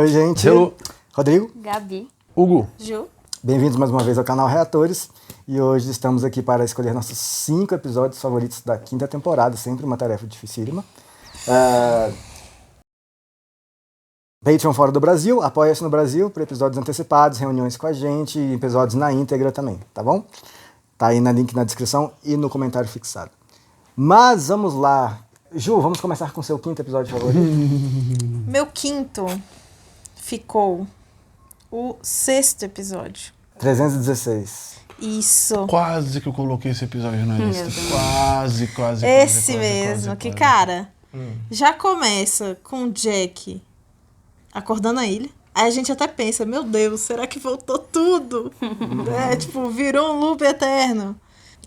Oi, gente. Hello. Rodrigo. Gabi. Hugo. Ju. Bem-vindos mais uma vez ao canal Reatores. E hoje estamos aqui para escolher nossos 5 episódios favoritos da 5ª temporada, sempre uma tarefa dificílima. Patreon fora do Brasil, apoia-se no Brasil para episódios antecipados, reuniões com a gente e episódios na íntegra também, tá bom? Tá aí no link na descrição e no comentário fixado. Mas vamos lá. Ju, vamos começar com o seu 5º episódio favorito? Meu 5º ficou o 6º episódio. 316. Isso. Quase que eu coloquei esse episódio na lista. Quase. Esse mesmo, que cara, já começa com o Jack acordando a ilha. Aí a gente até pensa, meu Deus, será que voltou tudo? Tipo, virou um loop eterno.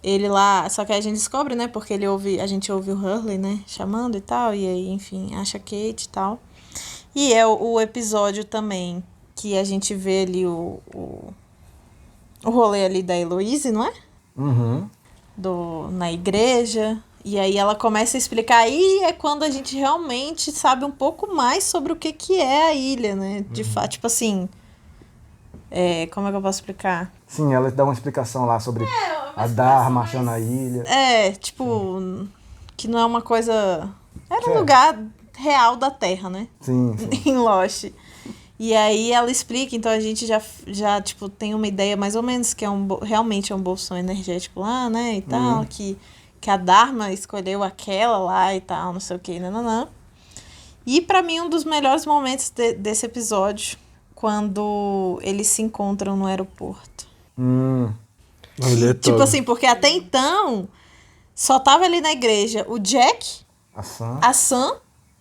Ele lá, só que aí a gente descobre, né, porque a gente ouve o Hurley, né, chamando e tal, e aí, enfim, acha Kate e tal. E é o episódio também que a gente vê ali o rolê ali da Heloise, não é? Uhum. Na igreja. E aí ela começa a explicar. Aí é quando a gente realmente sabe um pouco mais sobre o que é a ilha, né? De fato, tipo assim... como é que eu posso explicar? Sim, ela dá uma explicação lá sobre a Dharma achando a ilha. Que não é uma coisa... Era um lugar real da Terra, né? Sim. Em Lost. E aí ela explica, então a gente já tipo, tem uma ideia mais ou menos que realmente é um bolsão energético lá, né, e tal, que a Dharma escolheu aquela lá e tal, não sei o que, nananã. E pra mim um dos melhores momentos desse episódio, quando eles se encontram no aeroporto. Tipo assim, porque até então só tava ali na igreja o Jack, a Sam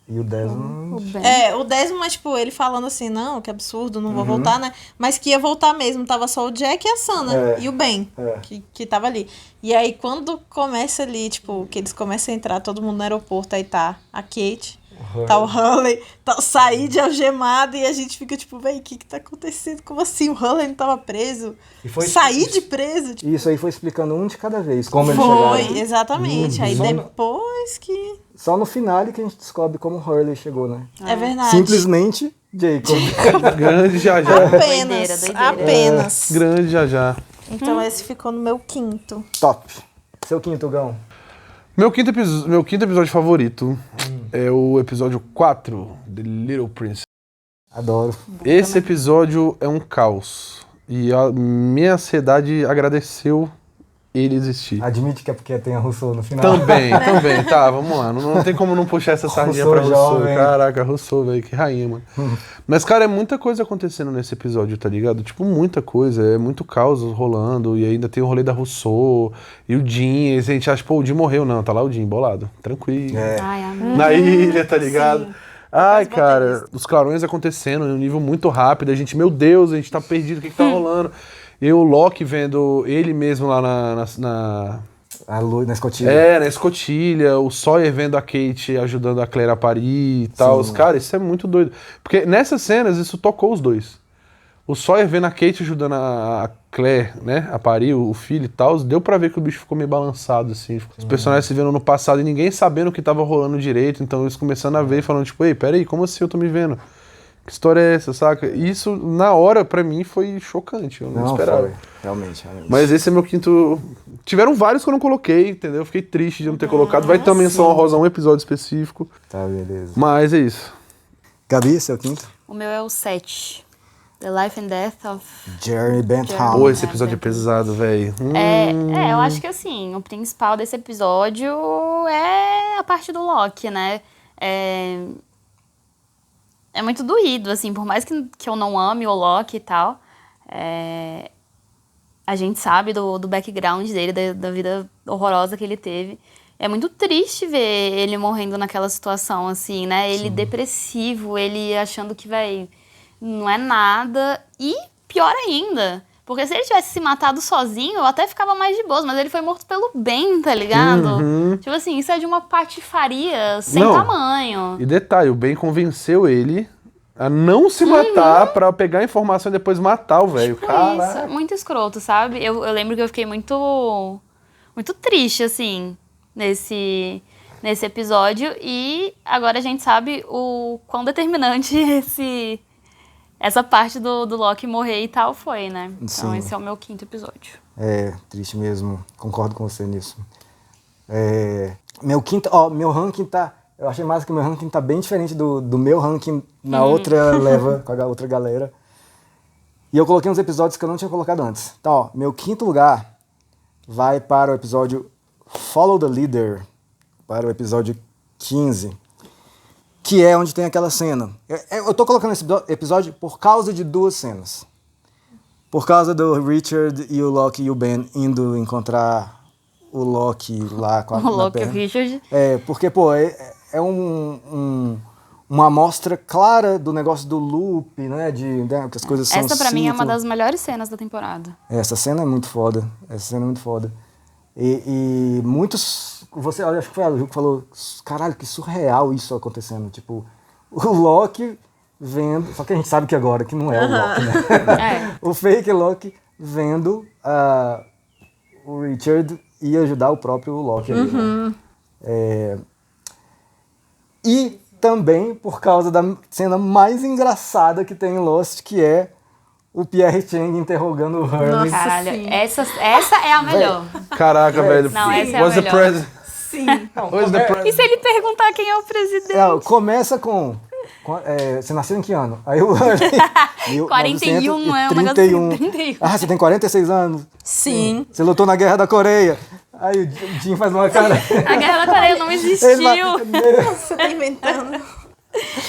e o Desmond. O Desmond, mas tipo, ele falando assim, não, que absurdo, não vou voltar, né? Mas que ia voltar mesmo, tava só o Jack e a Sam, né? E o Ben, que tava ali. E aí, quando começa ali, tipo, que eles começam a entrar, todo mundo no aeroporto, aí tá a Kate, tá o Hurley, tá o Said algemado, e a gente fica tipo, véi, o que tá acontecendo? Como assim? O Hurley não tava preso? Said preso? Tipo, isso aí foi explicando um de cada vez, como eles chegaram. Foi, exatamente. Aí depois que... Só no final que a gente descobre como o Hurley chegou, né? É verdade. Simplesmente Jacob. Grande Jajá. Apenas. Grande Jajá. Então esse ficou no meu 5º. Top. Seu 5º, Gão. Meu quinto episódio favorito é o episódio 4, The Little Prince. Adoro. Esse episódio é um caos. E a minha ansiedade agradeceu ele existir. Admite que é porque tem a Rousseau no final. Também. Tá, vamos lá. Não tem como não puxar essa sardinha pra Rousseau. Caraca, Rousseau, velho, que rainha, mano. Mas, cara, é muita coisa acontecendo nesse episódio, tá ligado? Tipo, muita coisa. É muito caos rolando. E ainda tem o rolê da Rousseau. E o Jim. E a gente acha, pô, o Jim morreu. Não, tá lá o Jim, bolado. Tranquilo. Na ilha, tá ligado? Sim. Ai, cara, os clarões acontecendo em um nível muito rápido. A gente, meu Deus, a gente tá perdido. O que tá rolando? E o Loki vendo ele mesmo lá na escotilha. Na escotilha. O Sawyer vendo a Kate ajudando a Claire a parir e tal. Cara, isso é muito doido. Porque nessas cenas isso tocou os dois. O Sawyer vendo a Kate ajudando a Claire, né, a parir o filho e tal. Deu pra ver que o bicho ficou meio balançado, assim. Os personagens se vendo no passado e ninguém sabendo o que tava rolando direito. Então eles começando a ver e falando, tipo, ei, peraí, como assim eu tô me vendo? Que história é essa, saca? Isso, na hora, pra mim, foi chocante. Eu não esperava. Foi. Realmente. Mas esse é meu 5º... Tiveram vários que eu não coloquei, entendeu? Eu fiquei triste de não ter colocado. Vai ter uma menção honrosa a um episódio específico. Tá, beleza. Mas é isso. Gabi, seu 5º? O meu é o 7. The Life and Death of... Jeremy Bentham. Pô, esse episódio é pesado, velho. Eu acho que, assim, o principal desse episódio é a parte do Loki, né? É muito doído, assim, por mais que eu não ame o Loki e tal, a gente sabe do background dele, da vida horrorosa que ele teve. É muito triste ver ele morrendo naquela situação, assim, né? Ele depressivo, ele achando que, não é nada. E pior ainda, porque se ele tivesse se matado sozinho, eu até ficava mais de boas, mas ele foi morto pelo bem, tá ligado? Tipo assim, isso é de uma patifaria sem tamanho. E detalhe, o Ben convenceu ele a não se matar pra pegar a informação e depois matar o velho. Tipo isso, muito escroto, sabe? Eu lembro que eu fiquei muito triste, assim, nesse episódio. E agora a gente sabe o quão determinante essa parte do Loki morrer e tal foi, né? Então Sim. esse é o meu 5º episódio. Triste mesmo. Concordo com você nisso. Meu ranking tá... Eu achei massa que meu ranking tá bem diferente do meu ranking na outra leva, com a outra galera. E eu coloquei uns episódios que eu não tinha colocado antes. Então, ó, meu 5º lugar vai para o episódio Follow the Leader, para o episódio 15, que é onde tem aquela cena. Eu tô colocando esse episódio por causa de 2 cenas. Por causa do Richard e o Loki e o Ben indo encontrar o Loki lá com a O Loki e o perna. Richard. Porque, pô, uma amostra clara do negócio do loop, né? Que as coisas são Essa pra mim é uma ciclo. das melhores cenas da temporada. Essa cena é muito foda. E muitos... acho que foi a Ju que falou, caralho, que surreal isso acontecendo. Tipo, o Loki vendo... Só que a gente sabe que agora que não é o Loki, né? O fake Loki vendo o Richard ir ajudar o próprio Loki ali, né? E também por causa da cena mais engraçada que tem em Lost, que é o Pierre Chang interrogando o Hurley. Caralho, sim. essa é a melhor. Caraca, velho. Não, essa é a What's the melhor. president? Sim. What's the president? E se ele perguntar quem é o presidente? Começa com você nasceu em que ano? Aí o Hurley... 41, é um negócio assim, 31. Ah, você tem 46 anos? Sim. Você lutou na Guerra da Coreia. Aí o Jim faz uma cara... A Guerra da Coreia não existiu. Você tá inventando.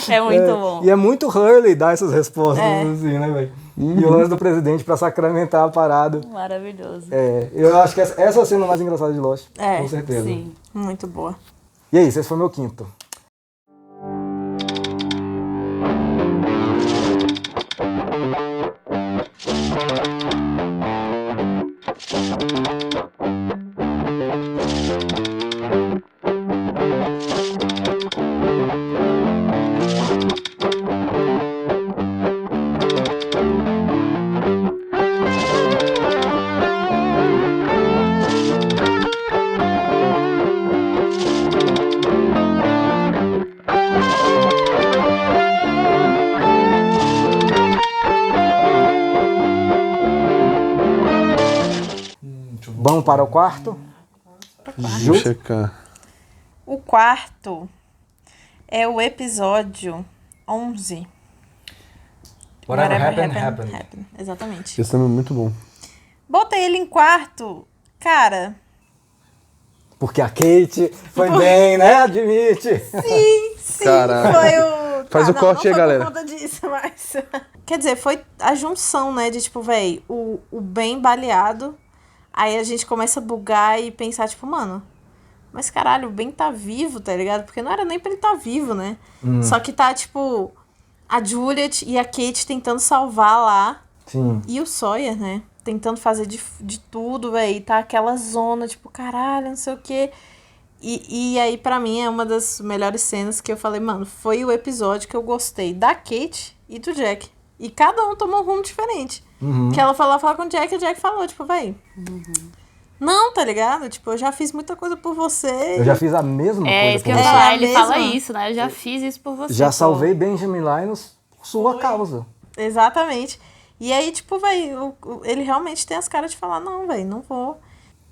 É muito bom. E é muito Hurley dar essas respostas, assim, né, velho? E o lance do presidente pra sacramentar a parada. Maravilhoso. Eu acho que essa é a cena mais engraçada de Lost, com certeza. Sim. Muito boa. E aí, esse foi meu 5º. Vamos para o 4? Ju? Vou checar. O 4º é o episódio 11. Whatever happened. Exatamente. Esse também é muito bom. Botei ele em 4º, cara. Porque a Kate foi bem, né? Admite. Sim, Caraca. foi o... Faz o corte aí, não galera. Por conta disso, mas... Quer dizer, foi a junção, né? De tipo, véi, o Ben baleado. Aí a gente começa a bugar e pensar, tipo, mano... Mas caralho, o Ben tá vivo, tá ligado? Porque não era nem pra ele tá vivo, né? Só que tá, tipo... A Juliet e a Kate tentando salvar lá. Sim. E o Sawyer, né? Tentando fazer de tudo, velho. Tá aquela zona, tipo, caralho, não sei o quê. E aí, pra mim, é uma das melhores cenas que eu falei, mano, foi o episódio que eu gostei da Kate e do Jack. E cada um tomou um rumo diferente. Que ela foi lá falar com o Jack e o Jack falou, tipo, véi... Não, tá ligado? Tipo, eu já fiz muita coisa por você. Eu já fiz a mesma coisa É isso que eu por ia você. falar. É, Ele mesmo? fala isso, né? Eu já fiz isso por você. Já pô. salvei Benjamin Linus por sua causa. Exatamente. E aí, tipo, véi, ele realmente tem as caras de falar, não, véi, não vou.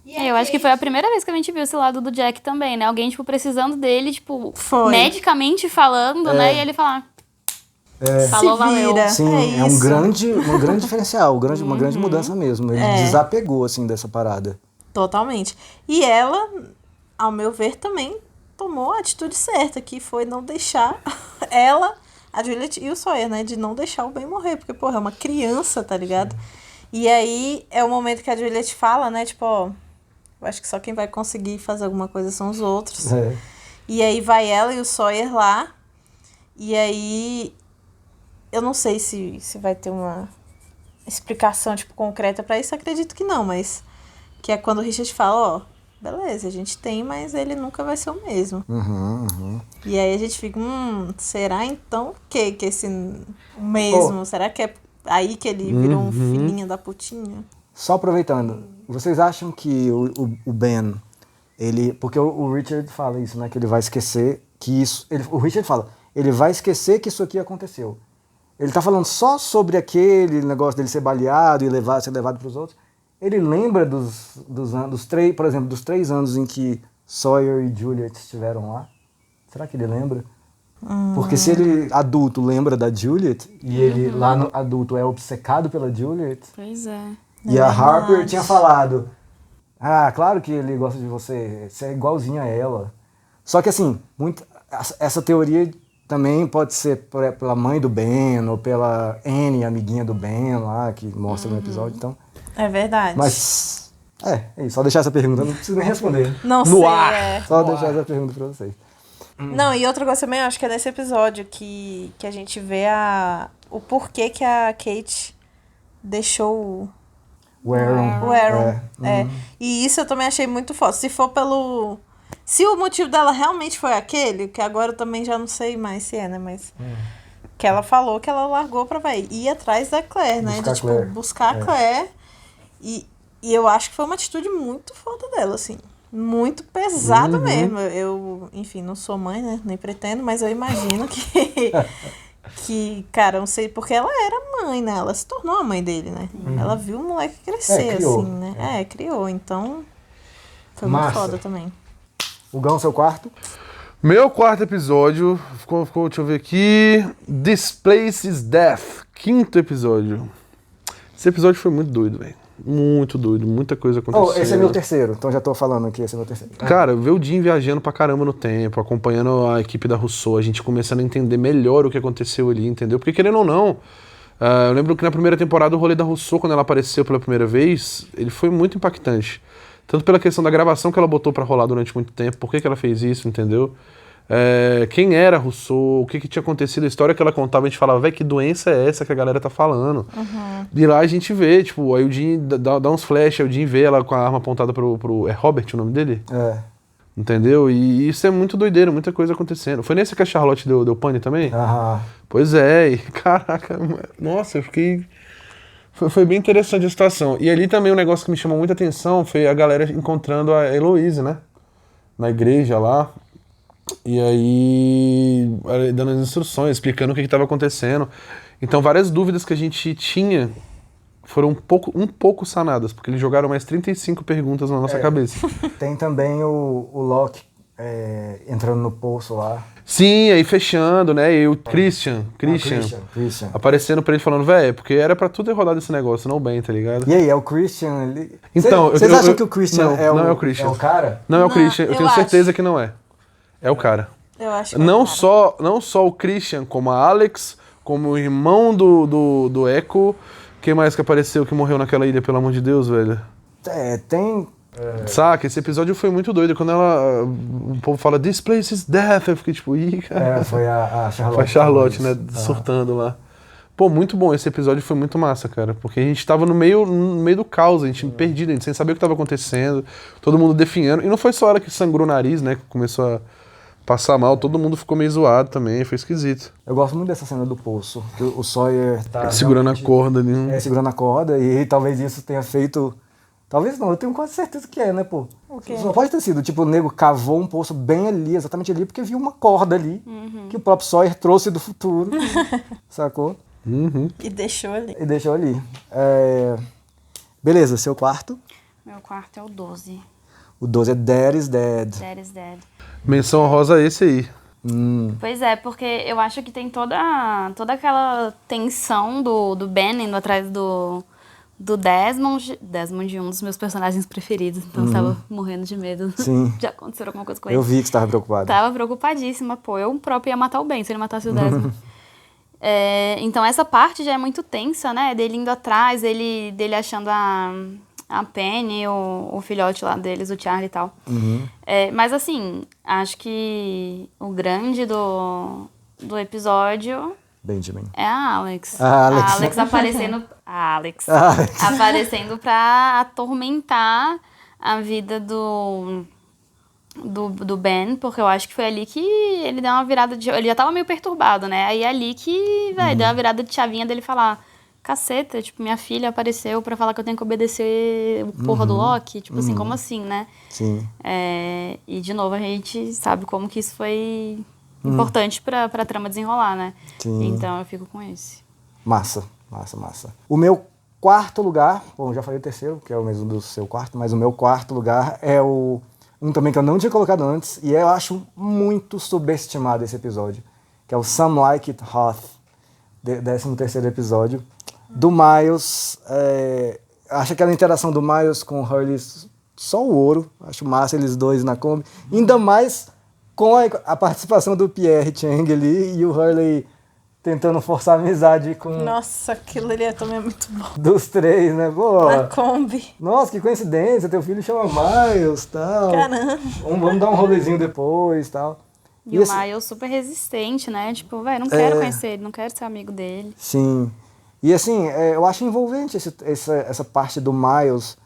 Eu acho que foi a primeira vez que a gente viu esse lado do Jack também, né? Alguém, tipo, precisando dele, tipo, Foi. medicamente falando, né? E ele falar, falou, Se vira. valeu. Sim, é um isso. um grande diferencial, uma grande mudança mesmo. Ele desapegou, assim, dessa parada. Totalmente. E ela, ao meu ver, também tomou a atitude certa, que foi não deixar ela, a Juliet e o Sawyer, né? De não deixar o Ben morrer, porque, porra, é uma criança, tá ligado? E aí é o momento que a Juliet fala, né? Tipo, ó, eu acho que só quem vai conseguir fazer alguma coisa são os outros. E aí vai ela e o Sawyer lá. E aí eu não sei se vai ter uma explicação, tipo, concreta pra isso. Acredito que não, mas... Que é quando o Richard fala, ó, beleza, a gente tem, mas ele nunca vai ser o mesmo. E aí a gente fica, será então que esse mesmo? Será que é aí que ele virou um filhinho da putinha? Só aproveitando, vocês acham que o Ben, ele... Porque o Richard fala isso, né? Que ele vai esquecer que isso... o Richard fala, ele vai esquecer que isso aqui aconteceu. ele tá falando só sobre aquele negócio dele ser baleado e ser levado pros outros. Ele lembra dos 3, por exemplo, dos 3 anos em que Sawyer e Juliet estiveram lá? Será que ele lembra? Porque se ele, adulto, lembra da Juliet, e ele, lá no adulto, é obcecado pela Juliet, Pois é. e a Harper tinha falado, claro que ele gosta de você é igualzinho a ela. Só que assim, essa teoria também pode ser pela mãe do Ben, ou pela Annie, amiguinha do Ben lá, que mostra no episódio, então... É verdade. Mas, só deixar essa pergunta, não preciso nem responder. Não No sei, ar. Só deixar essa pergunta pra vocês. Não, e outra coisa também, eu acho que é nesse episódio que a gente vê o porquê que a Kate deixou O Aaron. o Aaron. E isso eu também achei muito foda. Se o motivo dela realmente foi aquele, que agora eu também já não sei mais se é, né? Mas. Que ela falou que ela largou pra ir atrás da Claire, né? Buscar De, a Claire. buscar a Claire. E eu acho que foi uma atitude muito foda dela, assim. Muito pesado mesmo. Eu, enfim, não sou mãe, né? Nem pretendo, mas eu imagino que, cara, não sei, porque ela era mãe, né? Ela se tornou a mãe dele, né? Ela viu o moleque crescer, criou. assim, né? Criou. Então, foi muito Massa. foda também. O Gão, seu quarto? Meu quarto episódio, deixa eu ver aqui, This Place is Death, 5º episódio. Esse episódio foi muito doido, velho. Muito doido, muita coisa acontecendo. Esse é meu terceiro, então já tô falando aqui, esse é meu terceiro. Cara, ver o Jim viajando pra caramba no tempo, acompanhando a equipe da Rousseau, a gente começando a entender melhor o que aconteceu ali, entendeu? Porque querendo ou não, eu lembro que na primeira temporada o rolê da Rousseau, quando ela apareceu pela primeira vez, ele foi muito impactante. Tanto pela questão da gravação que ela botou pra rolar durante muito tempo, por que ela fez isso, entendeu? Quem era a Rousseau, o que tinha acontecido, a história que ela contava, a gente falava, velho, que doença é essa que a galera tá falando? E lá a gente vê, tipo, aí o Jim dá uns flash, aí o Jim vê ela com a arma apontada pro... É Robert o nome dele? Entendeu? E isso é muito doideiro, muita coisa acontecendo. Foi nesse que a Charlotte deu pane também? Pois é, e caraca, nossa, eu fiquei... Foi bem interessante a situação. E ali também um negócio que me chamou muita atenção foi a galera encontrando a Heloise, né? Na igreja lá. E aí, dando as instruções, explicando o que estava acontecendo. Então, várias dúvidas que a gente tinha foram um pouco sanadas, porque eles jogaram mais 35 perguntas na nossa cabeça. Tem também o Locke entrando no poço lá. Sim, aí fechando, né? E o Christian aparecendo pra ele falando, velho, porque era pra tudo ter rodado esse negócio, não bem, tá ligado? E aí, é o Christian ali? Então, Vocês acham que o Christian não é o Christian. É o cara? Não é o Christian, eu eu tenho acho. certeza que não é. É o cara. Eu acho que Não só o Christian, como a Alex, como o irmão do Echo. Quem mais que apareceu que morreu naquela ilha, pelo amor de Deus, velho? Tem... Saca, esse episódio foi muito doido. Quando o povo fala This place is death, eu fiquei tipo, ih, cara. Foi a Charlotte. Foi a Charlotte, né, surtando lá. Pô, muito bom, esse episódio foi muito massa, cara. Porque a gente tava no meio do caos, a gente perdido, a gente sem saber o que tava acontecendo. Todo mundo definhando. E não foi só ela que sangrou o nariz, né, que começou a passar mal. Todo mundo ficou meio zoado também, foi esquisito. Eu gosto muito dessa cena do poço, que o Sawyer tá... Segurando a corda ali. Segurando a corda, e talvez isso tenha feito... Talvez não, eu tenho quase certeza que né, pô? O quê? Só pode ter sido, tipo, o nego cavou um poço bem ali, exatamente ali, porque viu uma corda ali, que o próprio Sawyer trouxe do futuro, sacou? E deixou ali. E deixou ali. Beleza, seu quarto? Meu quarto é o 12. O 12 é Dad is Dead. Dad is Dead. Menção honrosa esse aí. Pois é, porque eu acho que tem toda aquela tensão do Ben indo atrás do Desmond. Desmond, um dos meus personagens preferidos. Então eu tava morrendo de medo. Sim. De acontecer alguma coisa com ele. Eu vi que você tava preocupado. Tava preocupadíssima, pô. Eu próprio ia matar o Ben se ele matasse o Desmond. Então essa parte já é muito tensa, né? Dele indo atrás, dele achando a Penny, o filhote lá deles, o Charlie e tal. Mas assim, acho que o grande do episódio Benjamin. é a Alex. A Alex. A Alex aparecendo. Aparecendo pra atormentar a vida do Ben, porque eu acho que foi ali que ele deu uma virada de... Ele já tava meio perturbado, né? Aí é ali que, deu uma virada de chavinha dele falar... Caceta, tipo, minha filha apareceu pra falar que eu tenho que obedecer o porra do Loki. Tipo assim, como assim, né? Sim. E, de novo, a gente sabe como que isso foi importante pra trama desenrolar, né? Sim. Então, eu fico com esse. Massa. O meu quarto lugar, bom, já falei o terceiro, que é o mesmo do seu quarto, mas o meu quarto lugar é um também que eu não tinha colocado antes, e eu acho muito subestimado esse episódio, que é o Some Like It Hot, 13º episódio, do Miles. Acho aquela interação do Miles com o Hurley só o ouro, acho massa eles dois na Kombi, ainda mais com a participação do Pierre Chang ali e o Hurley tentando forçar a amizade com... Nossa, aquilo ali também é muito bom. Dos três, né? Pô, Na Kombi. nossa, que coincidência, teu filho chama Miles, tal. Caramba. Vamos dar um rolezinho depois, tal. E o Miles super resistente, né? Tipo, velho, não quero conhecer ele, não quero ser amigo dele. Sim. E assim, eu acho envolvente essa parte do Miles,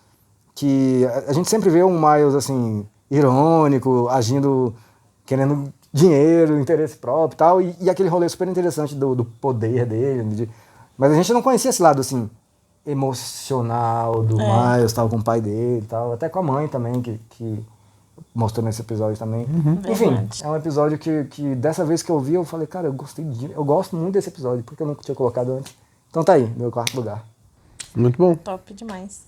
que a gente sempre vê um Miles, assim, irônico, agindo, querendo dinheiro, interesse próprio e tal, e aquele rolê super interessante do poder dele, mas a gente não conhecia esse lado, assim, emocional do Miles, tal, com o pai dele e tal, até com a mãe também, que mostrou nesse episódio também. Enfim, Verdade. é um episódio que dessa vez que eu vi, eu falei, cara, eu gosto muito desse episódio, porque eu nunca tinha colocado antes. Então tá aí, meu quarto lugar. Muito bom. Top demais.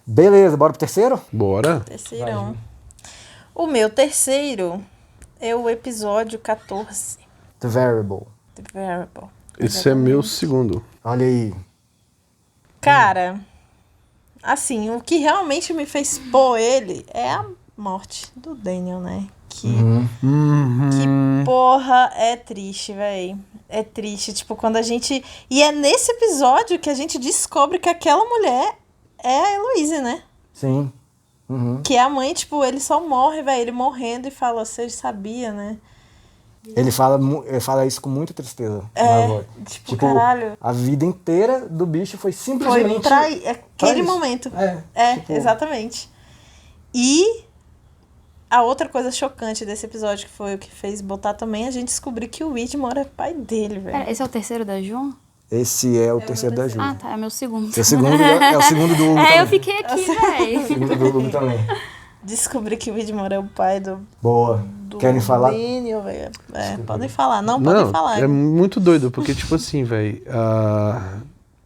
Beleza, bora pro terceiro? Bora. Terceirão. O meu terceiro é o episódio 14. The Variable. The Variable. Esse é meu segundo. Olha aí. Cara, assim, o que realmente me fez pôr ele é a morte do Daniel, né? Que porra é triste, véi. É triste, tipo, quando a gente... E é nesse episódio que a gente descobre que aquela mulher é a Heloise, né? Sim. Uhum. Que a mãe, tipo, ele só morre, velho. Ele morrendo e fala, você sabia, né? Ele fala isso com muita tristeza na voz. Tipo, caralho. A vida inteira do bicho foi simplesmente... Foi pra aquele isso. momento. Tipo, Exatamente. E a outra coisa chocante desse episódio, que foi o que fez botar também, a gente descobriu que o Whitmore é pai dele, velho. Pera, esse é o terceiro da Ju? Esse é o terceiro da Ju. Ah, tá, é meu segundo. O segundo é o segundo do Hugo também. Eu fiquei aqui, velho. O segundo do Hugo também. Descobri que o Whitmore é o pai do Boa. Querem falar? Daniel, velho. Podem falar. Não, podem falar. É muito doido, porque, tipo assim, velho,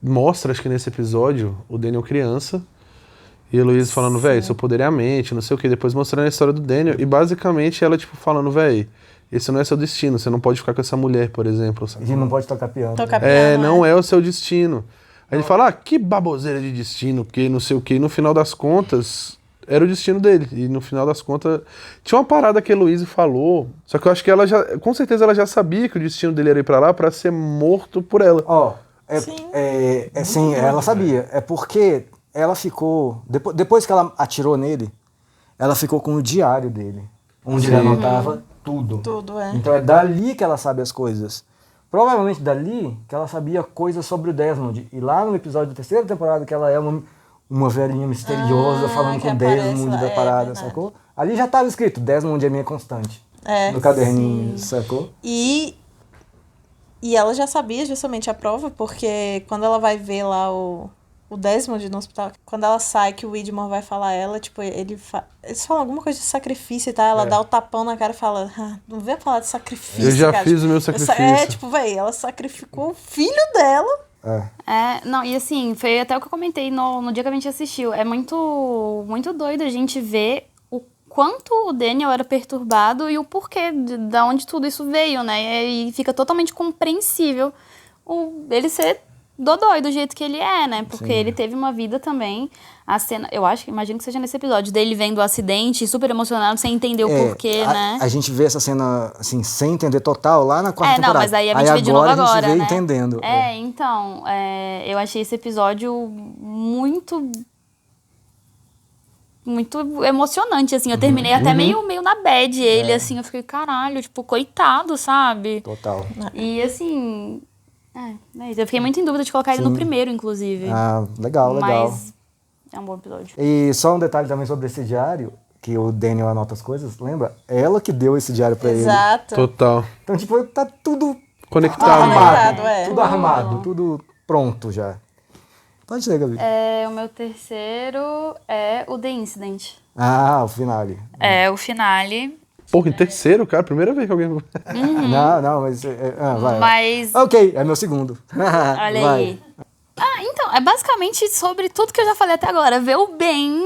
mostra, acho que nesse episódio, o Daniel criança, e a Heloise falando, velho, seu poder é a mente, não sei o que, depois mostrando a história do Daniel, e basicamente ela, tipo, falando, velho, esse não é seu destino, você não pode ficar com essa mulher, por exemplo. A Sabe? gente não pode tocar piano. Tocar piano, Não é o seu destino. Aí ele fala, que baboseira de destino, que não sei o que, e no final das contas... Era o destino dele. E no final das contas... Tinha uma parada que a Heloise falou. Só que eu acho que ela já... Com certeza ela já sabia que o destino dele era ir pra lá pra ser morto por ela. Ó, Sim. sim, ela sabia. É porque ela ficou... Depois que ela atirou nele, ela ficou com o diário dele. Onde ele anotava tudo. Tudo, Então é dali que ela sabe as coisas. Provavelmente dali que ela sabia coisas sobre o Desmond. E lá no episódio da terceira temporada, que ela é uma velhinha misteriosa falando que com o aparece Desmond lá, da parada, verdade. sacou? Ali já estava escrito, Desmond é minha constante. No caderninho, sacou? E ela já sabia justamente a prova, porque quando ela vai ver lá o Desmond no hospital, quando ela sai, que o Widmore vai falar a ela, tipo, eles falam alguma coisa de sacrifício e tal, ela dá o tapão na cara e fala, não vem falar de sacrifício, Eu já cara. fiz o meu sacrifício. Tipo, véi, ela sacrificou o filho dela. Não, e assim, foi até o que eu comentei no dia que a gente assistiu. É muito, muito doido a gente ver o quanto o Daniel era perturbado e o porquê, de onde tudo isso veio, né? E fica totalmente compreensível ele ser dodói do jeito que ele é, né? Porque ele teve uma vida também. A cena, imagino que seja nesse episódio, dele vendo o acidente, super emocionado, sem entender o porquê, né? A gente vê essa cena, assim, sem entender total, lá na quarta temporada. Não, mas aí a gente vê de novo agora, agora, a gente vê né? entendendo. Então, eu achei esse episódio muito emocionante, assim. Eu terminei até meio na bad ele, assim. Eu fiquei, caralho, tipo, coitado, sabe? Total. E, assim, É isso. Eu fiquei muito em dúvida de colocar ele no primeiro, inclusive. Ah, legal. Mas é um bom episódio. E só um detalhe também sobre esse diário, que o Daniel anota as coisas, lembra? É ela que deu esse diário pra ele. Exato. Total. Então, tipo, tá tudo Conectado. Conectado, é. tudo armado, tudo pronto já. Pode ser, Gabi. O meu terceiro é o The Incident. Ah, o finale. É o finale. Porra, em terceiro, cara, primeira vez que alguém... Não, mas... vai. Mas, Ok, é meu segundo. olha Vai. aí. Então, é basicamente sobre tudo que eu já falei até agora. Ver o Ben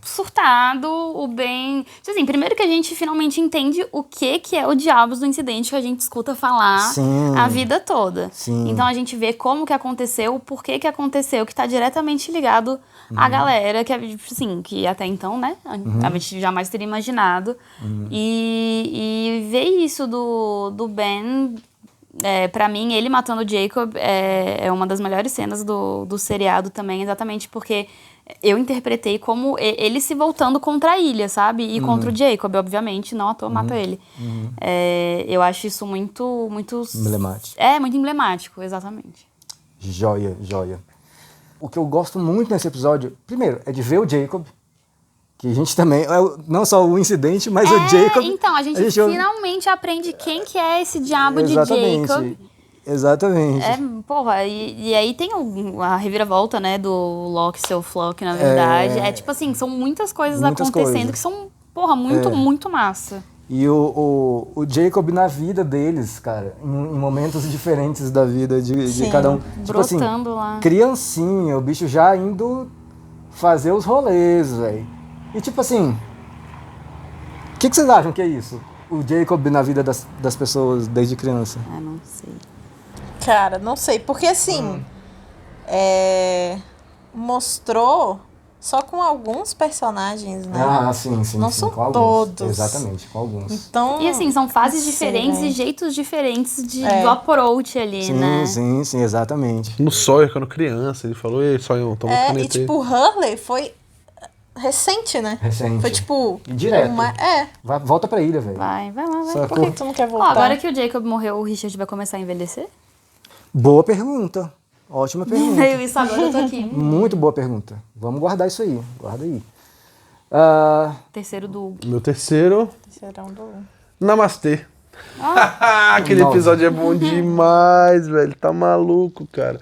surtado, o Ben... Tipo assim, primeiro que a gente finalmente entende o que é o Diabos do Incidente que a gente escuta falar Sim. a vida toda. Sim. Então a gente vê como que aconteceu, o porquê que aconteceu, que tá diretamente ligado à galera, que, assim, que até então, né, a gente jamais teria imaginado. E ver isso do Ben... pra mim, ele matando o Jacob é uma das melhores cenas do seriado também, exatamente porque eu interpretei como ele se voltando contra a ilha, sabe? E contra o Jacob, obviamente, não à toa mata ele. Eu acho isso muito... Emblemático. Muito emblemático, exatamente. Joia. O que eu gosto muito nesse episódio, primeiro, é de ver o Jacob, que a gente também, não só o incidente, mas o Jacob... Então, a gente finalmente aprende quem que é esse diabo Exatamente. de Jacob. Exatamente. E aí tem a reviravolta, né, do Loki ser o Flock, na verdade. Tipo assim, são muitas coisas acontecendo que são, muito massa. E o Jacob na vida deles, cara, em momentos diferentes da vida de cada um. Tipo assim, Brotando lá. criancinha, o bicho já indo fazer os rolês, velho. E tipo assim, o que vocês acham que é isso? O Jacob na vida das pessoas desde criança? Não sei. Cara, não sei. Porque assim, mostrou só com alguns personagens, né? Ah, sim. Não sim, são com alguns. todos. Exatamente, com alguns. Então, E assim, são fases não sei, diferentes né? e jeitos diferentes do approach ali, né? Sim, exatamente. No Sawyer, quando criança, ele falou, ei, Sawyer, toma E caneta aí. tipo, Hurley foi recente, né? Recente. Foi tipo... E direto. É. Volta pra ilha, velho. Vai lá. Sacou? Por que tu não quer voltar? Agora que o Jacob morreu, o Richard vai começar a envelhecer? Boa pergunta. Ótima pergunta. Veio isso agora, eu tô aqui. Muito boa pergunta. Vamos guardar isso aí. Guarda aí. Terceiro do... Meu terceiro, Serão do... Namastê. Aquele Nossa. episódio é bom demais, velho. Tá maluco, cara.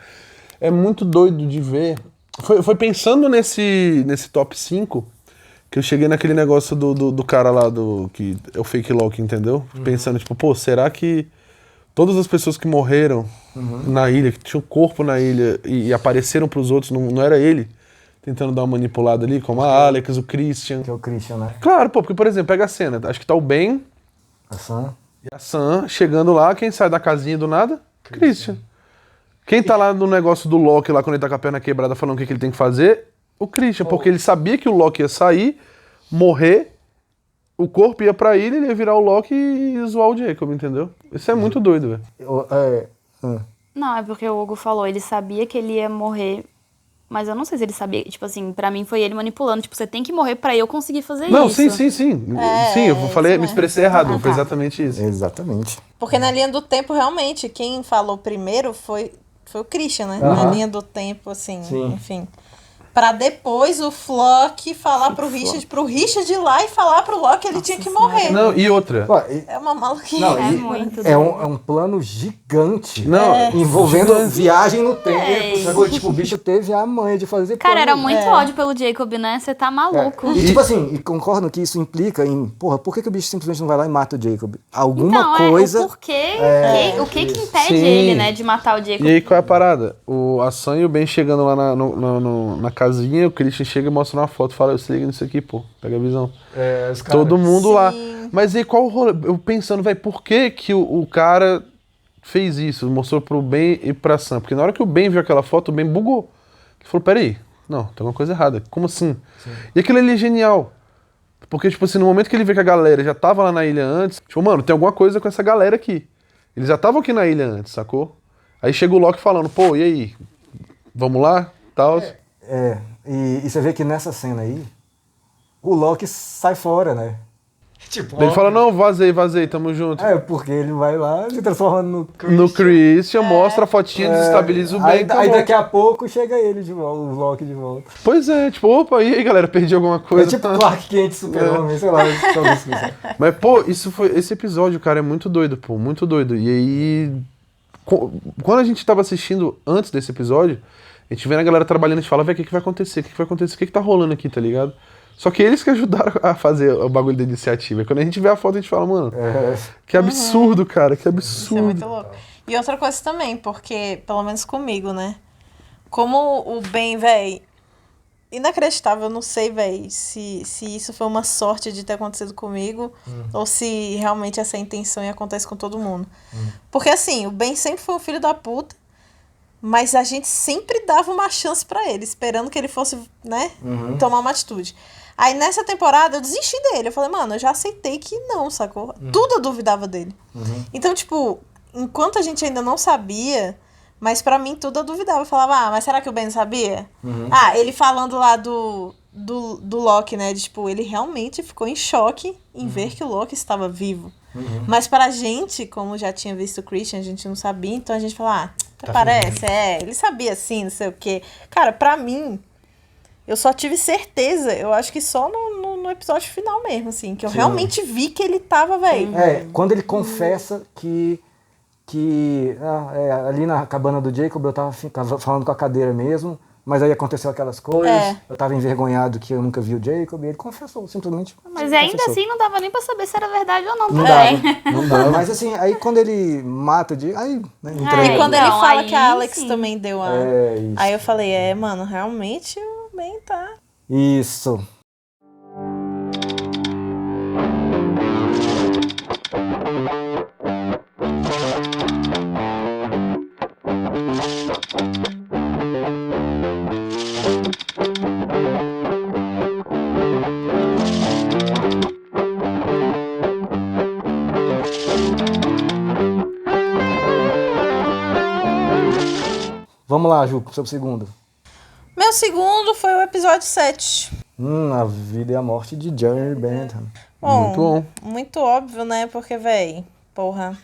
É muito doido de ver. Foi pensando nesse top 5 que eu cheguei naquele negócio do cara lá, que é o fake Loki, entendeu? Pensando, tipo, pô, será que todas as pessoas que morreram na ilha, que tinham corpo na ilha e apareceram pros outros, não era ele tentando dar uma manipulada ali, como a Alex, o Christian. Que é o Christian, né? Claro, pô, porque, por exemplo, pega a cena, acho que tá o Ben A Sam. e a Sam chegando lá, quem sai da casinha do nada? Christian. Quem tá lá no negócio do Loki, lá quando ele tá com a perna quebrada, falando o que ele tem que fazer? O Christian, porque ele sabia que o Loki ia sair, morrer, o corpo ia pra ilha, ele ia virar o Loki e zoar o Jacob, entendeu? Isso é muito doido, velho. Não, é porque o Hugo falou, ele sabia que ele ia morrer, mas eu não sei se ele sabia, tipo assim, pra mim foi ele manipulando, tipo, você tem que morrer pra eu conseguir fazer Não, isso. sim. Sim, eu falei, me expressei errado, foi exatamente isso. Exatamente. Porque na linha do tempo, realmente, quem falou primeiro foi o Christian, né? Na linha do tempo, assim, enfim. Pra depois o Flock falar pro Richard ir lá e falar pro Loki que ele tinha que morrer. Não, e outra. Pô, É uma maluquice. Não, É muito é um plano gigante. Não, Envolvendo viagem no tempo. Sacou? Tipo, o bicho teve a manha de fazer Cara, era plano. muito ódio pelo Jacob, né? Você tá maluco. E tipo assim, e concordo que isso implica em, porra, por que o bicho simplesmente não vai lá e mata o Jacob? Alguma Então, coisa. o porquê, o que impede Sim. ele, né, de matar o Jacob? E aí, qual é a parada? A Sam e o Ben chegando lá na casinha, o Christian chega e mostra uma foto, fala, se liga nisso aqui, pô, pega a visão. Os caras- Todo mundo lá. Sim. Mas aí, qual o rolê? Eu pensando, velho, por que que o cara fez isso? Mostrou pro Ben e pra Sam. Porque na hora que o Ben viu aquela foto, o Ben bugou. Ele falou, peraí, não, tem alguma coisa errada. Como assim? E aquilo ali é genial. Porque, tipo assim, no momento que ele vê que a galera já tava lá na ilha antes, tipo, mano, tem alguma coisa com essa galera aqui. Eles já estavam aqui na ilha antes, sacou? Aí chega o Loki falando, pô, e aí? Vamos lá? Tal. E você vê que nessa cena aí, o Loki sai fora, né? Tipo, Ele fala, não, vazei, tamo junto. Porque ele vai lá, se transforma no No Christian, mostra a fotinha, desestabiliza o bem. Aí daqui a pouco chega ele de volta, o Loki de volta. Pois é, tipo, opa, e aí galera, perdi alguma coisa. É tipo Clark Kent, Super-Homem, sei lá. Talvez isso. Mas, pô, esse episódio, cara, é muito doido, pô, muito doido. E aí, quando a gente tava assistindo antes desse episódio, a gente vê a galera trabalhando, a gente fala, velho, o que vai acontecer? O que vai acontecer? O que tá rolando aqui, tá ligado? Só que eles que ajudaram a fazer o bagulho da iniciativa. E quando a gente vê a foto, a gente fala, mano, que absurdo, cara, que absurdo. Isso é muito louco. E outra coisa também, porque, pelo menos comigo, né? Como o Ben, véi, inacreditável, eu não sei, véi, se isso foi uma sorte de ter acontecido comigo ou se realmente essa é a intenção e acontece com todo mundo. Porque, assim, o Ben sempre foi um filho da puta, mas a gente sempre dava uma chance pra ele, esperando que ele fosse, né, tomar uma atitude. Aí, nessa temporada, eu desisti dele. Eu falei, mano, eu já aceitei que não, sacou? Tudo eu duvidava dele. Então, tipo, enquanto a gente ainda não sabia, mas pra mim tudo eu duvidava. Eu falava, mas será que o Ben sabia? Ele falando lá do Loki, né? De, tipo, ele realmente ficou em choque em ver que o Loki estava vivo. Mas pra gente, como já tinha visto o Christian, a gente não sabia, então a gente falava, parece, ele sabia sim, não sei o quê. Cara, pra mim, eu só tive certeza, eu acho que só no episódio final mesmo, assim, que eu realmente vi que ele tava, velho. Quando ele confessa que ali na cabana do Jacob eu tava falando com a cadeira mesmo, mas aí aconteceu aquelas coisas, eu tava envergonhado que eu nunca vi o Jacob, e ele confessou, simplesmente. Mas ainda assim não dava nem pra saber se era verdade ou não Não também. Não dava. Mas assim, aí quando ele mata o Jacob, aí, né, entrega. E quando ele Então, fala aí que a Alex sim. também deu a... Isso. Aí eu falei, mano, realmente o Ben tá... Isso. Vamos lá, Ju, pro seu segundo. Meu segundo foi o episódio 7. A vida e a morte de Jeremy Bentham. Muito bom. Muito óbvio, né? Porque, véi, porra,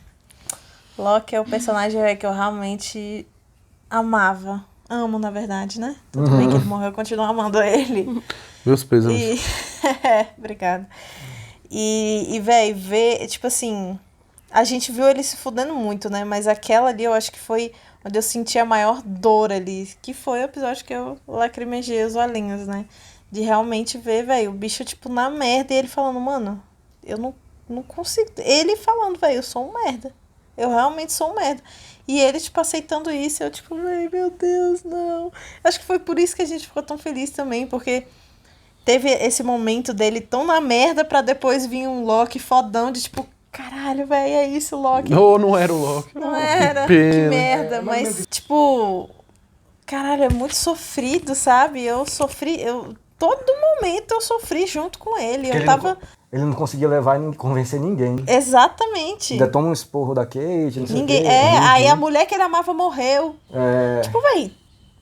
Loki é o personagem, véi, que eu realmente amava. Amo, na verdade, né? Tudo bem que ele morreu, eu continuo amando ele. Meus pêsames. E... Obrigada. E, véi, ver, tipo assim, a gente viu ele se fudendo muito, né? Mas aquela ali eu acho que foi onde eu senti a maior dor ali. Que foi o episódio que eu lacrimejei os olhinhos, né? De realmente ver, velho, o bicho, tipo, na merda. E ele falando, mano, eu não consigo. Ele falando, velho, eu sou um merda. Eu realmente sou um merda. E ele, tipo, aceitando isso. Eu, tipo, velho, meu Deus, não. Acho que foi por isso que a gente ficou tão feliz também. Porque teve esse momento dele tão na merda pra depois vir um Loki fodão de, tipo, caralho, velho, é isso, Loki. Não era o Loki. Não era, que merda. Mas, tipo, caralho, é muito sofrido, sabe? Eu sofri, todo momento eu sofri junto com ele. Eu tava... Ele não conseguia levar e convencer ninguém. Exatamente. Ainda toma um esporro da Kate, não sei Ninguém. o quê. Aí a mulher que ele amava morreu. É. Tipo, véi,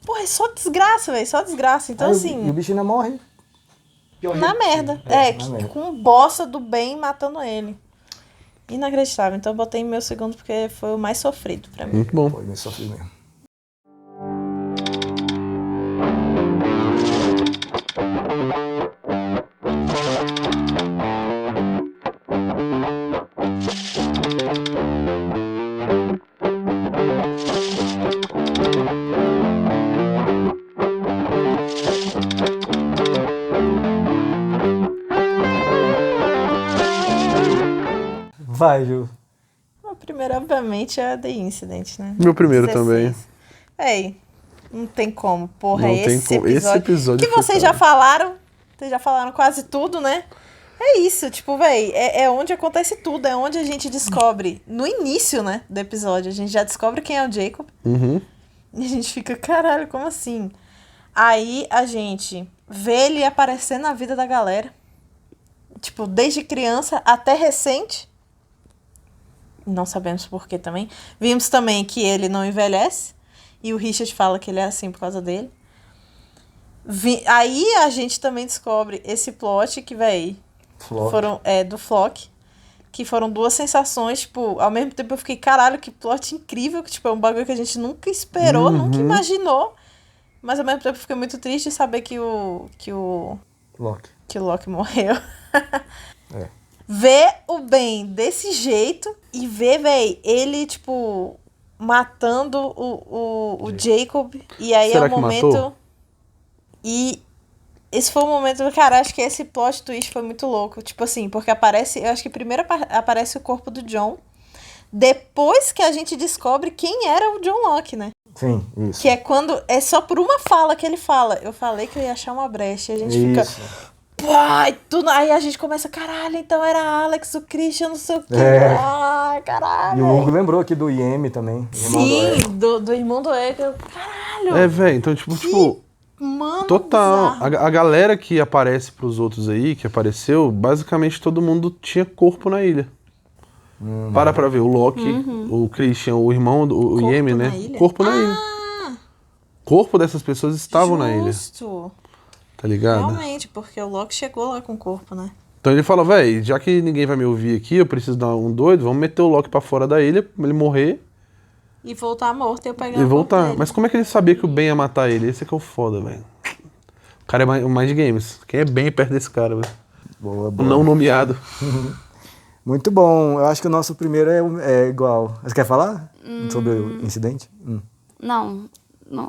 porra, é só desgraça, véi, só desgraça. Então, Aí assim, E o bicho ainda morre. na merda. na merda. Com um bosta do bem matando ele. Inacreditável. Então eu botei em meu segundo porque foi o mais sofrido pra mim. Muito bom. Foi meio sofrido mesmo. Vai, Ju. O primeiro, obviamente, é The Incident, né? Meu primeiro 16. também. Ei, não tem como. Porra, Não é tem esse como. Esse episódio. episódio Que foi vocês foda. já falaram. Vocês já falaram quase tudo, né? É isso, tipo, véi, é onde acontece tudo, é onde a gente descobre, no início, né, do episódio, a gente já descobre quem é o Jacob. Uhum. E a gente fica, caralho, como assim? Aí a gente vê ele aparecer na vida da galera. Tipo, desde criança até recente. Não sabemos por que também. Vimos também que ele não envelhece. E o Richard fala que ele é assim por causa dele. Aí a gente também descobre esse plot que, véi, do Flock. Que foram duas sensações, tipo, ao mesmo tempo eu fiquei, caralho, que plot incrível, que tipo, é um bagulho que a gente nunca esperou, nunca imaginou. Mas ao mesmo tempo eu fiquei muito triste de saber que o Loki morreu. Ver o Ben desse jeito e ver, véi, ele, tipo, matando o Jacob. E aí Será é o que momento. matou? E esse foi o momento, cara, acho que esse plot twist foi muito louco. Tipo assim, porque aparece, eu acho que primeiro aparece o corpo do John, depois que a gente descobre quem era o John Locke, né? Sim, isso. Que é quando, é só por uma fala que ele fala, eu falei que eu ia achar uma brecha, e a gente fica, pai, tudo, aí a gente começa, caralho, então era Alex, o Christian, não sei o quê, ai, caralho. E o Hugo lembrou aqui do IM também. Sim, do irmão do Edgar, caralho. Velho, então tipo... Mano, Total. bizarro. A galera que aparece pros outros aí, que apareceu, basicamente todo mundo tinha corpo na ilha. Para pra ver. O Loki, o Christian, o irmão, o Corpo Yemi, na né? ilha? Corpo na ilha. Corpo dessas pessoas estavam na ilha. Justo. Tá ligado? Realmente, porque o Loki chegou lá com o corpo, né? Então ele fala, véi, já que ninguém vai me ouvir aqui, eu preciso dar um doido, vamos meter o Loki pra fora da ilha, pra ele morrer E voltar morto e eu pegar e o corpo voltar. dele. Mas como é que ele sabia que o Ben ia matar ele? Esse é que é o foda, velho. O cara é o Mind Games. Quem é bem perto desse cara, velho? Boa, O boa. não nomeado. Muito bom. Eu acho que o nosso primeiro é igual. Você quer falar sobre o incidente? Não,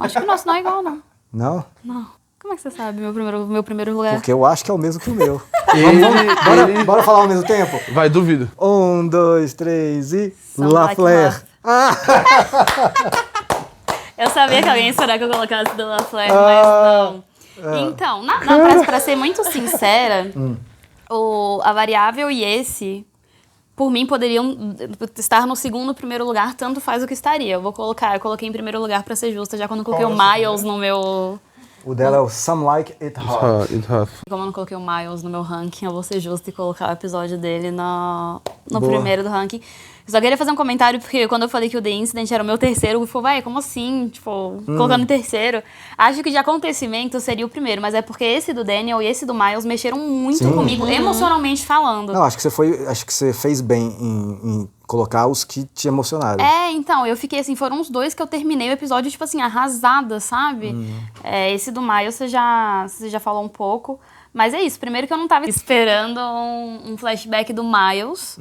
acho que o nosso não é igual, não. Não? Não. Como é que você sabe meu primeiro lugar? Porque eu acho que é o mesmo que o meu. Ele... Bora falar ao mesmo tempo? Vai, duvido. 1, 2, 3 e... Some La Like Flair. Eu sabia que alguém ia esperar que eu colocasse do La Flair, mas não. Então, pra ser muito sincera, a variável e esse, por mim, poderiam estar no segundo, primeiro lugar, tanto faz o que estaria. Eu coloquei em primeiro lugar pra ser justa, já quando eu coloquei o Miles no meu... O dela é o Some Like It Hot. Como eu não coloquei o Miles no meu ranking, eu vou ser justa e colocar o episódio dele no primeiro do ranking. Eu só queria fazer um comentário, porque quando eu falei que o The Incident era o meu terceiro, o Gui falou, vai, como assim? Tipo, colocando em terceiro. Acho que de acontecimento seria o primeiro, mas é porque esse do Daniel e esse do Miles mexeram muito comigo, emocionalmente falando. Não, acho que você fez bem em colocar os que te emocionaram. Então, eu fiquei assim, foram os dois que eu terminei o episódio, tipo assim, arrasada, sabe? Esse do Miles você já falou um pouco. Mas é isso, primeiro que eu não tava esperando um flashback do Miles,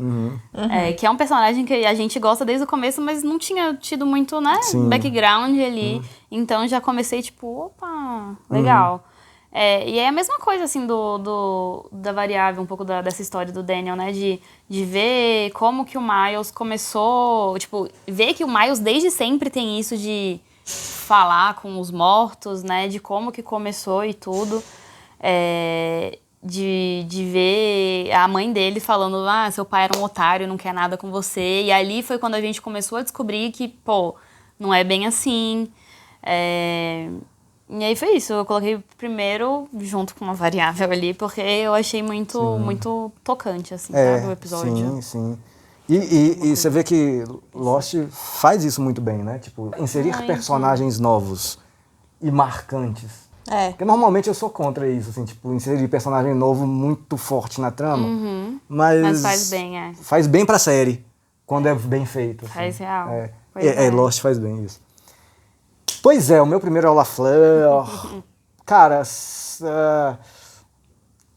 que é um personagem que a gente gosta desde o começo, mas não tinha tido muito, né, background ali. Então já comecei tipo, opa, legal. E é a mesma coisa, assim, da variável, um pouco dessa história do Daniel, né, de ver como que o Miles começou, tipo, ver que o Miles desde sempre tem isso de falar com os mortos, né, de como que começou e tudo. De ver a mãe dele falando, seu pai era um otário, não quer nada com você. E ali foi quando a gente começou a descobrir que, pô, não é bem assim. E aí foi isso, eu coloquei primeiro junto com uma variável ali, porque eu achei muito tocante, assim, sabe, o episódio. Sim. E você vê que Lost faz isso muito bem, né? Tipo, inserir personagens novos e marcantes. Porque normalmente eu sou contra isso, assim, tipo, inserir personagem novo muito forte na trama. Mas faz bem, Faz bem pra série, quando é bem feito. Assim. Faz real. Lost faz bem isso. Pois é, o meu primeiro é o La Fleur. Cara,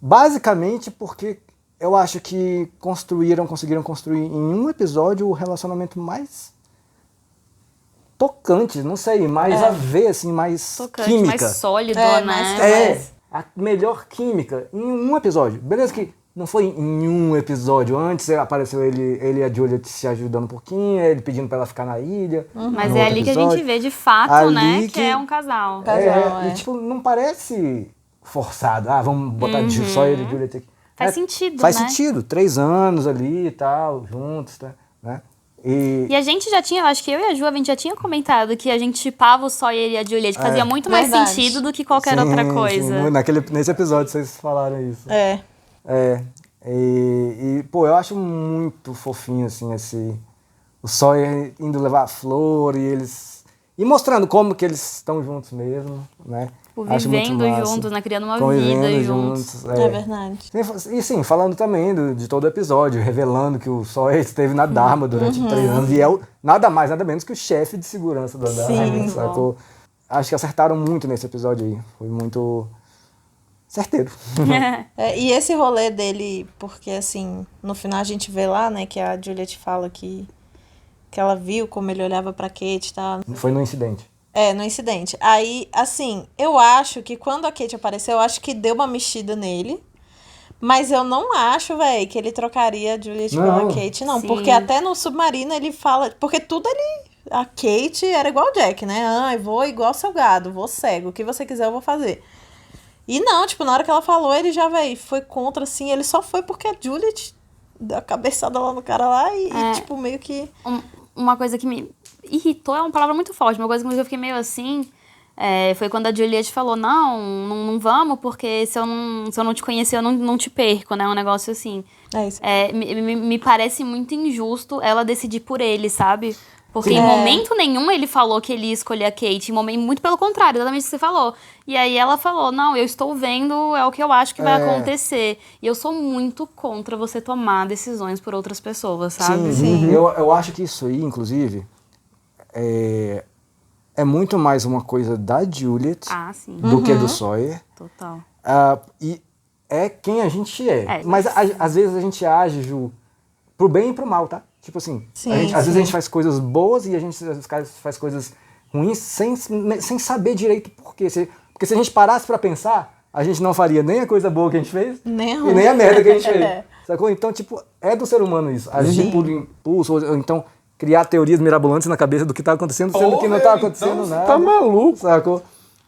basicamente porque eu acho que conseguiram construir em um episódio o relacionamento mais tocante, não sei, mais a ver, assim, mais tocante, química. mais sólido, né? A melhor química em um episódio. Beleza que não foi em um episódio. Antes apareceu ele e a Juliet se ajudando um pouquinho, ele pedindo pra ela ficar na ilha. Mas é ali que a gente vê de fato, né, que é um casal. E tipo, não parece forçado. Vamos botar só ele e a Juliet aqui. Faz sentido, Faz né? sentido. 3 anos ali e tal, juntos, tá? Né? E a gente já tinha, acho que eu e a Ju, a gente já tinha comentado que a gente chipava o Só ele e a Juliet, que fazia muito mais sentido do que qualquer outra coisa. Sim. Nesse episódio vocês falaram isso. Pô, eu acho muito fofinho, assim, o Sawyer indo levar a flor e eles... E mostrando como que eles estão juntos mesmo, né? Tipo, Acho muito vivendo massa. juntos, né? Criando uma Convivendo vida juntos. É verdade. E sim, falando também de todo o episódio, revelando que o Sawyer esteve na Dharma durante 3 anos e é nada mais, nada menos que o chefe de segurança da Dharma, Sim. sacou? Acho que acertaram muito nesse episódio aí. Foi muito certeiro. E esse rolê dele, porque assim, no final a gente vê lá, né, que a Juliet fala que ela viu como ele olhava pra Kate e tal. Foi no incidente. No incidente. Aí, assim, eu acho que quando a Kate apareceu, eu acho que deu uma mexida nele. Mas eu não acho, velho, que ele trocaria a Juliet pela Kate, não. Sim. Porque até no Submarino ele fala... Porque tudo ele... A Kate era igual o Jack, né? Ah, eu vou igual seu gado, vou cego. O que você quiser eu vou fazer. E não, tipo, na hora que ela falou, ele já, velho, foi contra, assim. Ele só foi porque a Juliet deu a cabeçada lá no cara lá e tipo, meio que... Uma coisa que me irritou é uma palavra muito forte. Uma coisa que eu fiquei meio assim foi quando a Juliet falou, não vamos, porque se eu não te conhecer, eu não te perco, né? Um negócio assim. É isso. Me parece muito injusto ela decidir por ele, sabe? Porque em momento nenhum ele falou que ele ia escolher a Kate. Muito pelo contrário, exatamente o que você falou. E aí ela falou, não, eu estou vendo, é o que eu acho que vai acontecer. E eu sou muito contra você tomar decisões por outras pessoas, sabe? Sim. Eu acho que isso aí, inclusive, é muito mais uma coisa da Juliet Sim. do que do Sawyer. Total. E é quem a gente é. Mas às vezes a gente age, Ju, pro bem e pro mal, tá? Tipo assim, às vezes a gente faz coisas boas e a gente faz coisas ruins sem saber direito por quê. Porque se a gente parasse pra pensar, a gente não faria nem a coisa boa que a gente fez Nem a e nem a merda que a gente fez. É. Sacou? Então, tipo, é do ser humano isso. Agir por impulso, ou então criar teorias mirabolantes na cabeça do que tá acontecendo, sendo que não tá acontecendo nada. Tá maluco. Sacou?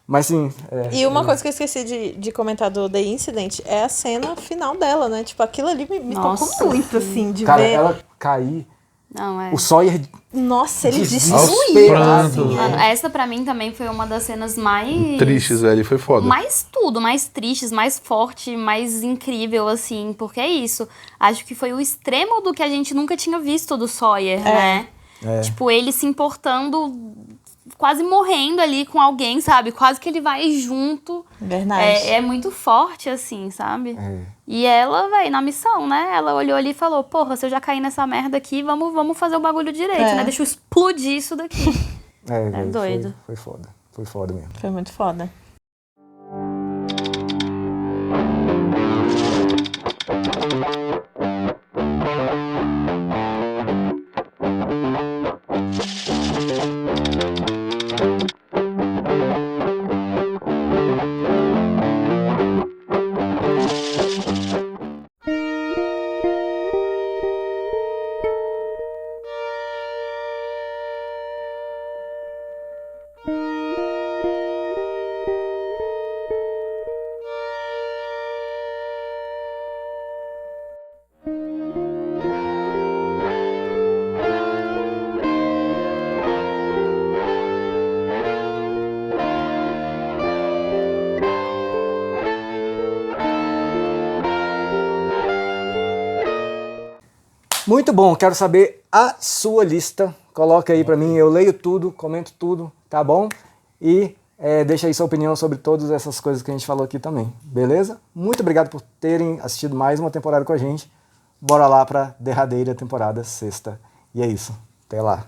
Mas sim. E uma coisa que eu esqueci de comentar do The Incident é a cena final dela, né? Tipo, aquilo ali me tocou muito, assim, de Cara, ver. ela cair. Não, O Sawyer. Nossa, ele Desesperado. destruiu, assim. Mano, essa pra mim também foi uma das cenas mais... Tristes, velho. Foi foda. Mais tudo, mais tristes, mais forte, mais incrível, assim. Porque é isso. Acho que foi o extremo do que a gente nunca tinha visto do Sawyer, né? Tipo, ele se importando, quase morrendo ali com alguém, sabe? Quase que ele vai junto. Verdade. É muito forte, assim, sabe? E ela, vai na missão, né? Ela olhou ali e falou, porra, se eu já caí nessa merda aqui, vamos fazer o bagulho direito, né? Deixa eu explodir isso daqui. Velho, doido. Foi foda. Foi foda mesmo. Foi muito foda. Muito bom, quero saber a sua lista. Coloca aí pra mim, eu leio tudo, comento tudo, tá bom? E deixa aí sua opinião sobre todas essas coisas que a gente falou aqui também, beleza? Muito obrigado por terem assistido mais uma temporada com a gente. Bora lá pra derradeira temporada, sexta. E é isso, até lá.